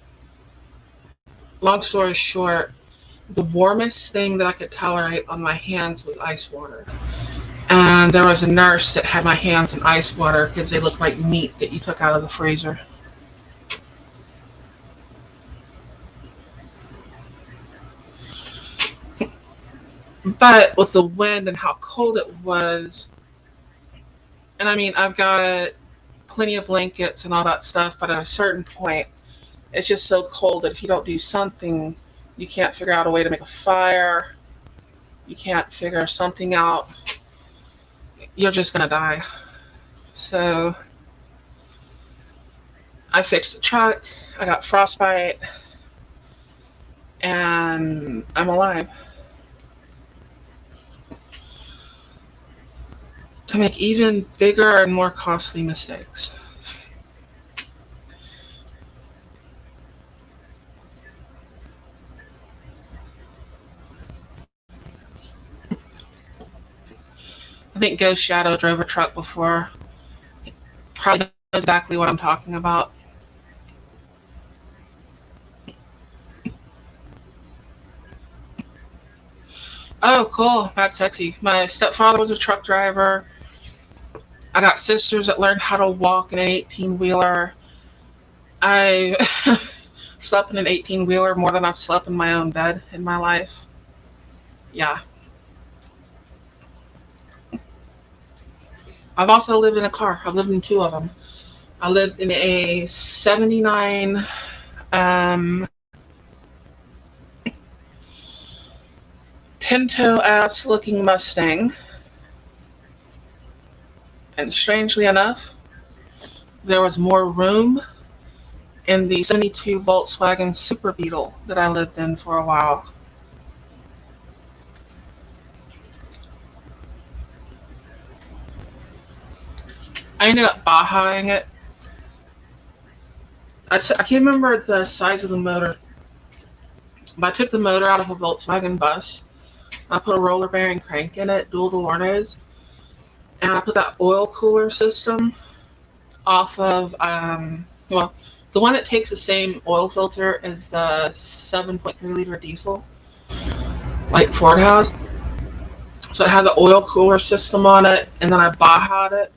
long story short, the warmest thing that I could tolerate on my hands was ice water. And there was a nurse that had my hands in ice water because they looked like meat that you took out of the freezer. But with the wind and how cold it was, and I mean, I've got plenty of blankets and all that stuff, but at a certain point, it's just so cold that if you don't do something, you can't figure out a way to make a fire, you can't figure something out, you're just gonna die. So I fixed the truck, I got frostbite, and I'm alive. To make even bigger and more costly mistakes. I think Ghost Shadow drove a truck before. Probably exactly what I'm talking about. Oh, cool. That's sexy. My stepfather was a truck driver. I got sisters that learned how to walk in an 18 wheeler. I slept in an 18 wheeler more than I've slept in my own bed in my life. Yeah. I've also lived in a car. I've lived in two of them. I lived in a 79 um, Pinto ass looking Mustang. And strangely enough, there was more room in the 72 Volkswagen Super Beetle that I lived in for a while. I ended up Bajaing it. I can't remember the size of the motor, but I took the motor out of a Volkswagen bus. I put a roller bearing crank in it, dual Delornos, and I put that oil cooler system off of, well, the one that takes the same oil filter as the 7.3 liter diesel, like Ford has. So it had the oil cooler system on it, and then I Baja'd it,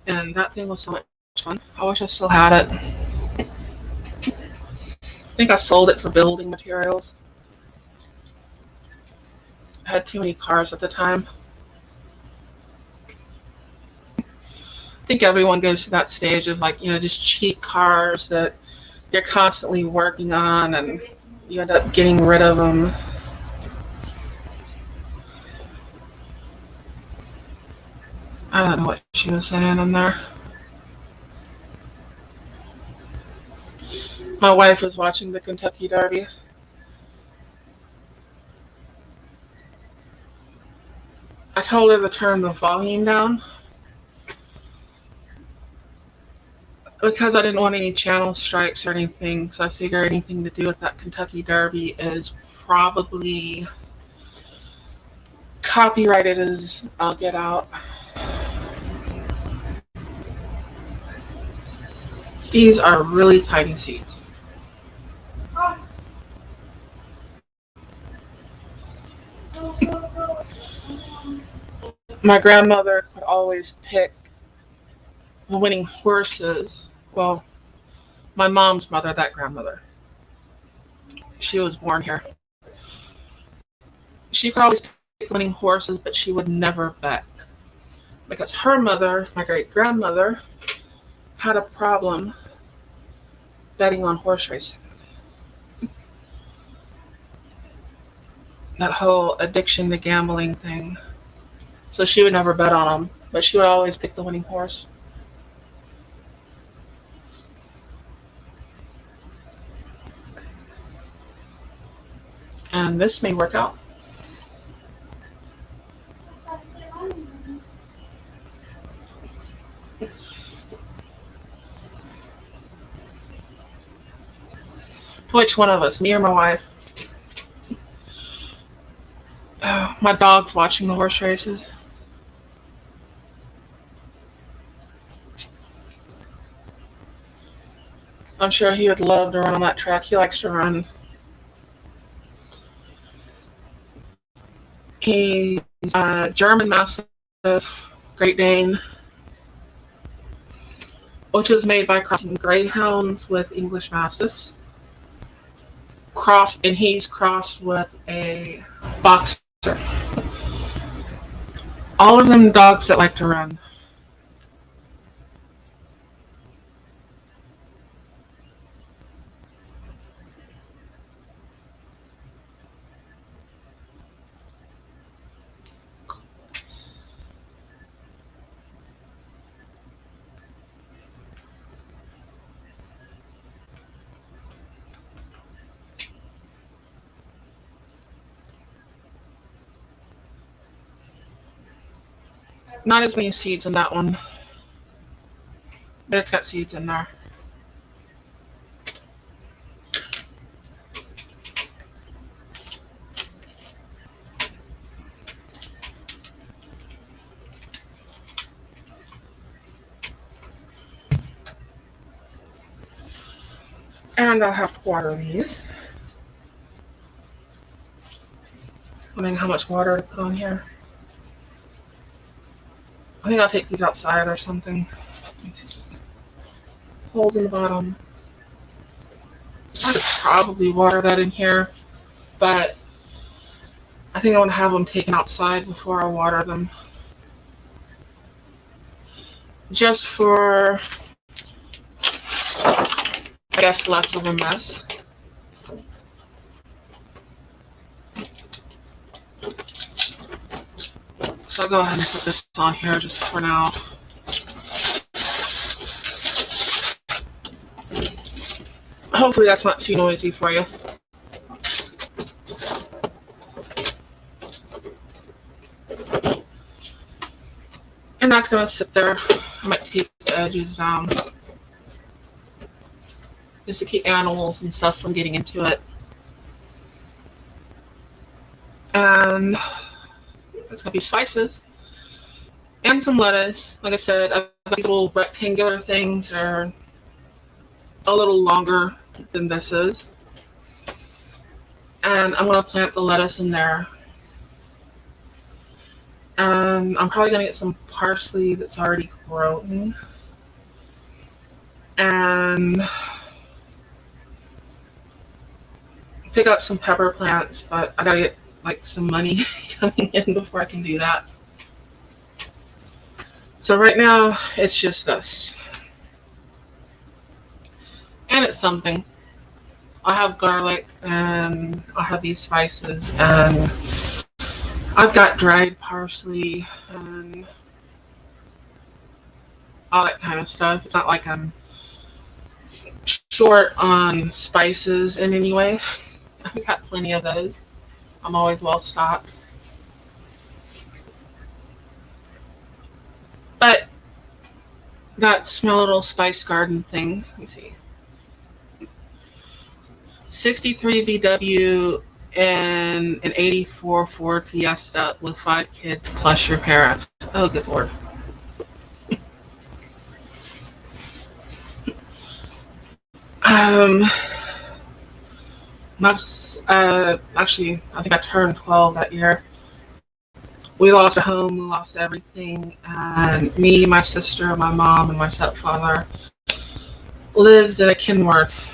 and that thing was so much fun. I wish I still had it. I think I sold it for building materials. I had too many cars at the time. I think everyone goes to that stage of, like, just cheap cars that you're constantly working on and you end up getting rid of them. I don't know what she was saying in there. My wife was watching the Kentucky Derby. I told her to turn the volume down because I didn't want any channel strikes or anything. So I figure anything to do with that Kentucky Derby is probably copyrighted as I'll get out. These are really tiny seeds. My grandmother could always pick the winning horses. Well, my mom's mother, that grandmother, she was born here. She could always pick the winning horses, but she would never bet. Because her mother, my great grandmother, had a problem betting on horse racing. That whole addiction to gambling thing. So she would never bet on them, but she would always pick the winning horse. And this may work out. Which one of us, me or my wife? My dog's watching the horse races. I'm sure he would love to run on that track. He likes to run. He's a German Mastiff, Great Dane, which is made by crossing greyhounds with English Mastiffs. And he's crossed with a boxer. All of them dogs that like to run. Not as many seeds in that one, but it's got seeds in there. And I'll have to water these. Wondering how much water to put on here. I think I'll take these outside or something. Holes in the bottom. I could probably water that in here, but I think I want to have them taken outside before I water them. Just for, I guess, less of a mess. So I'll go ahead and put this on here just for now. Hopefully that's not too noisy for you. And that's going to sit there. I might take the edges down just to keep animals and stuff from getting into it. And it's going to be spices and some lettuce. Like I said, I've got these little rectangular things are a little longer than this is. And I'm going to plant the lettuce in there. And I'm probably going to get some parsley that's already grown. And pick up some pepper plants, but I got to get like some money coming in before I can do that. So right now it's just this. And it's something. I have garlic and I have these spices and I've got dried parsley and all that kind of stuff. It's not like I'm short on spices in any way. I've got plenty of those. I'm always well stocked. But that's my little spice garden thing. Let me see. 63 VW and an 84 Ford Fiesta with 5 kids plus your parents. Oh, good Lord. Actually, I think I turned 12 that year. We lost our home, we lost everything, and me, my sister, my mom, and my stepfather lived in a Kenworth.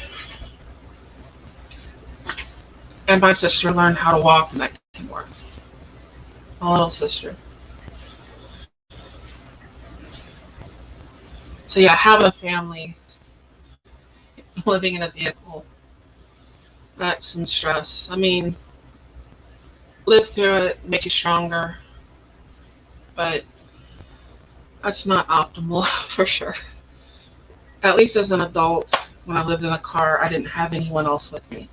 And my sister learned how to walk in that Kenworth. My little sister. So yeah, having a family, living in a vehicle, that's some stress. I mean, live through it, make you stronger, but that's not optimal for sure. At least as an adult, when I lived in a car, I didn't have anyone else with me.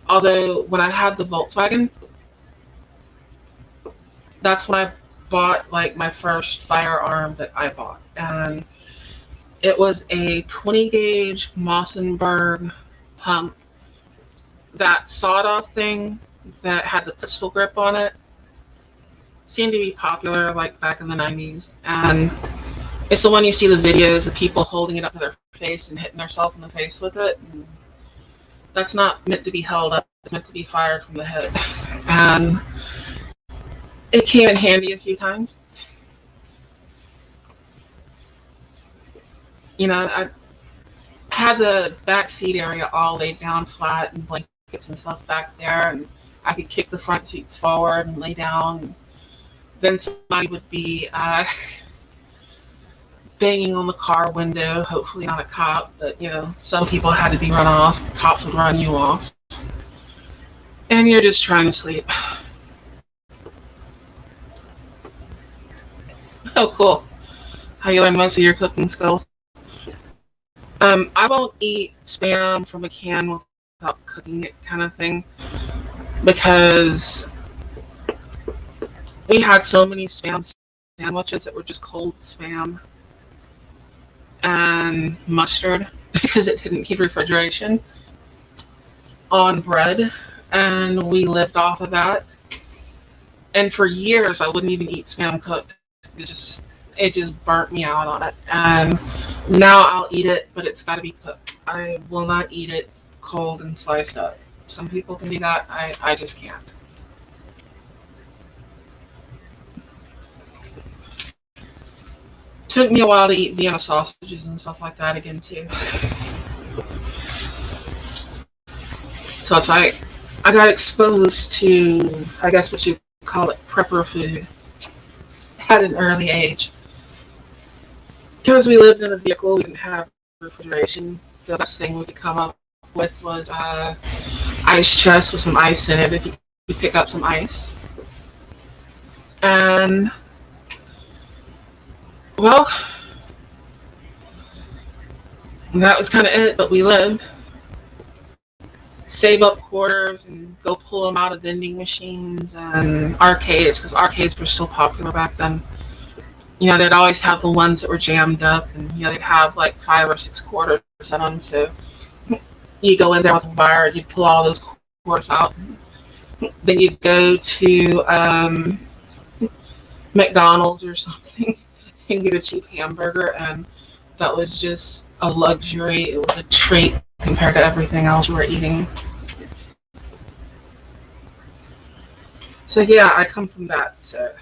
Although when I had the Volkswagen, that's when I bought like my first firearm that I bought, and it was a 20 gauge Mossenberg pump, that sawed-off thing that had the pistol grip on it. Seemed to be popular like back in the 90s, and it's the one you see the videos of people holding it up to their face and hitting themselves in the face with it. And that's not meant to be held up, it's meant to be fired from the head. And it came in handy a few times. You know, I had the back seat area all laid down flat and blankets and stuff back there, and I could kick the front seats forward and lay down. And then somebody would be banging on the car window, hopefully not a cop, but you know, some people had to be run off. Cops would run you off. And you're just trying to sleep. Oh, cool. How you learn most of your cooking skills. I won't eat Spam from a can without cooking it, kind of thing, because we had so many Spam sandwiches that were just cold Spam and mustard because it didn't keep refrigeration on bread, and we lived off of that. And for years I wouldn't even eat Spam cooked. It just it just burnt me out on it. And now I'll eat it, but it's got to be cooked. I will not eat it cold and sliced up. Some people can do that. I just can't. Took me a while to eat Vienna sausages and stuff like that again too. So it's like I got exposed to, I guess what you call it, prepper food at an early age. Because we lived in a vehicle, we didn't have refrigeration. The best thing we could come up with was ice chest with some ice in it if you pick up some ice. And well, that was kind of it, but we lived. Save up quarters and go pull them out of vending machines and arcades, because arcades were still popular back then. You know, they'd always have the ones that were jammed up, and you know, they'd have like 5 or 6 quarters in them. So you go in there with a wire, you'd pull all those quarters out. Then you'd go to McDonald's or something and get a cheap hamburger, and that was just a luxury. It was a treat compared to everything else we were eating. So yeah, I come from that, so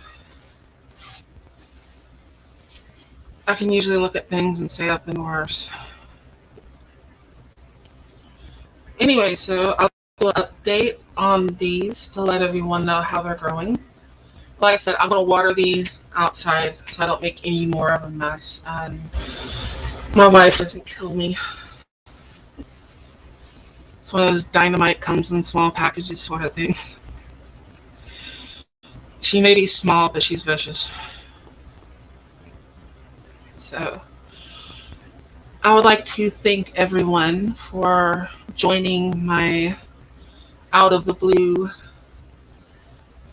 I can usually look at things and say I've been worse. Anyway, so I'll do an update on these to let everyone know how they're growing. Like I said, I'm going to water these outside so I don't make any more of a mess, and my wife doesn't kill me. It's one of those dynamite comes in small packages sort of things. She may be small, but she's vicious. So I would like to thank everyone for joining my out of the blue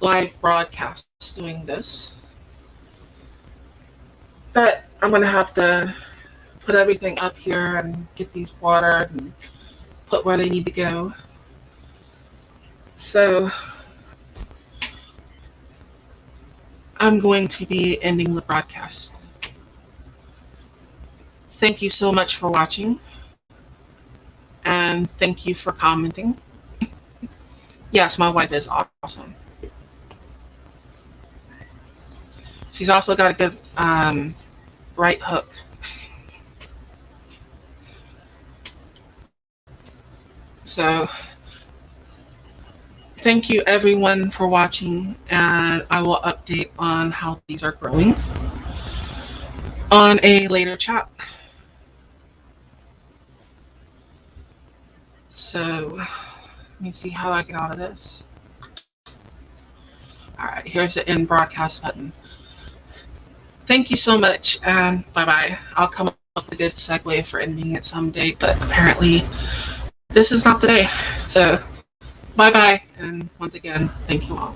live broadcast doing this. But I'm going to have to put everything up here and get these watered and put where they need to go. So I'm going to be ending the broadcast. Thank you so much for watching, and thank you for commenting. Yes, my wife is awesome. She's also got a good right hook. So thank you everyone for watching, and I will update on how these are growing on a later chat. So let me see how I get out of this. Alright, here's the end broadcast button. Thank you so much, and bye-bye. I'll come up with a good segue for ending it someday, but apparently this is not the day. So bye-bye, and once again, thank you all.